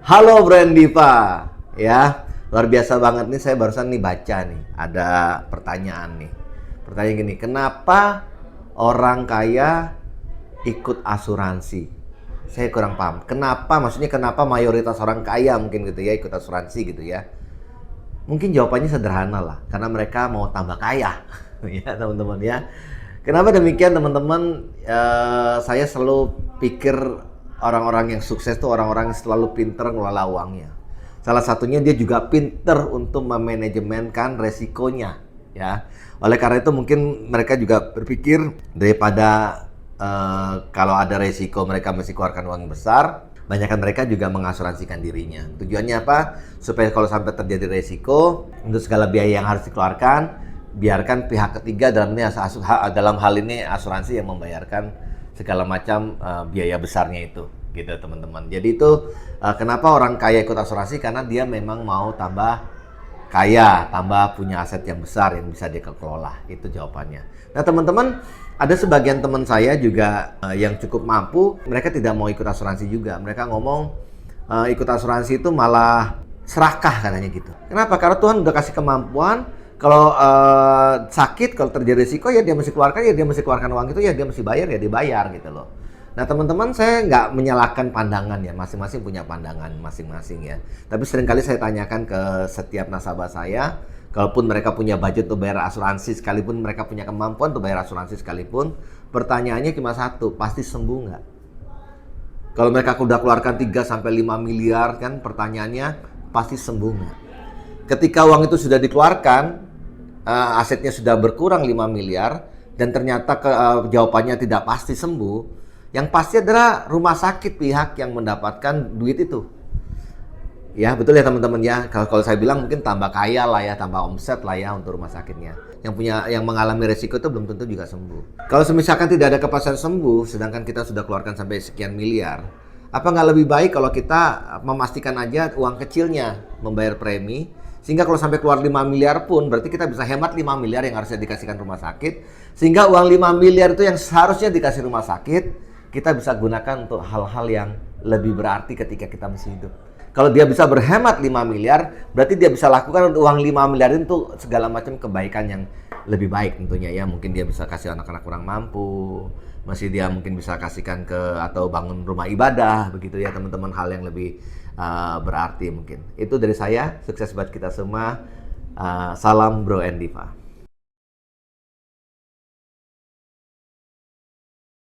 Halo Brandiva, ya luar biasa banget nih, saya barusan nih baca nih ada pertanyaan nih. Pertanyaan gini, kenapa orang kaya ikut asuransi? Saya kurang paham. Kenapa? Maksudnya kenapa mayoritas orang kaya mungkin gitu ya ikut asuransi gitu ya? Mungkin jawabannya sederhana lah, karena mereka mau tambah kaya, ya teman-teman ya. Kenapa demikian teman-teman? Saya selalu pikir orang-orang yang sukses tuh orang-orang yang selalu pinter ngelola uangnya. Salah satunya dia juga pinter untuk memanajemenkan resikonya, ya. Oleh karena itu mungkin mereka juga berpikir daripada kalau ada resiko mereka mesti keluarkan uang yang besar, banyakkan mereka juga mengasuransikan dirinya. Tujuannya apa? Supaya kalau sampai terjadi resiko, untuk segala biaya yang harus dikeluarkan, biarkan pihak ketiga dalam hal ini asuransi yang membayarkan segala macam biaya besarnya itu, gitu teman-teman. Jadi itu kenapa orang kaya ikut asuransi, karena dia memang mau tambah kaya, tambah punya aset yang besar yang bisa dia kelola. Itu jawabannya. Nah teman-teman, ada sebagian teman saya juga yang cukup mampu, mereka tidak mau ikut asuransi juga. Mereka ngomong ikut asuransi itu malah serakah katanya gitu. Kenapa? Karena Tuhan udah kasih kemampuan, kalau sakit, kalau terjadi risiko ya dia mesti keluarkan uang itu, ya dia mesti bayar, ya dibayar gitu loh. Nah teman-teman, saya nggak menyalahkan pandangan ya, masing-masing punya pandangan masing-masing ya. Tapi seringkali saya tanyakan ke setiap nasabah saya, kalaupun mereka punya budget untuk bayar asuransi sekalipun, mereka punya kemampuan untuk bayar asuransi sekalipun, pertanyaannya cuma satu, pasti sembuh nggak? Kalau mereka udah keluarkan 3-5 miliar kan, pertanyaannya pasti sembuh nggak? Ketika uang itu sudah dikeluarkan, asetnya sudah berkurang 5 miliar, dan ternyata jawabannya tidak pasti sembuh, yang pasti adalah rumah sakit pihak yang mendapatkan duit itu. Ya betul ya teman-teman ya. Kalau saya bilang mungkin tambah kaya lah ya, tambah omset lah ya untuk rumah sakitnya. Yang mengalami resiko itu belum tentu juga sembuh. Kalau misalkan tidak ada kepastian sembuh, sedangkan kita sudah keluarkan sampai sekian miliar, apa nggak lebih baik kalau kita memastikan aja uang kecilnya membayar premi, sehingga kalau sampai keluar 5 miliar pun berarti kita bisa hemat 5 miliar yang harusnya dikasihkan rumah sakit, sehingga uang 5 miliar itu yang seharusnya dikasih rumah sakit, kita bisa gunakan untuk hal-hal yang lebih berarti ketika kita masih hidup. Kalau dia bisa berhemat 5 miliar, berarti dia bisa lakukan uang 5 miliar itu segala macam kebaikan yang lebih baik tentunya ya. Mungkin dia bisa kasih anak-anak kurang mampu, masih dia mungkin bisa kasihkan ke atau bangun rumah ibadah, begitu ya teman-teman, hal yang lebih berarti mungkin. Itu dari saya, sukses buat kita semua. Salam Bro and Diva.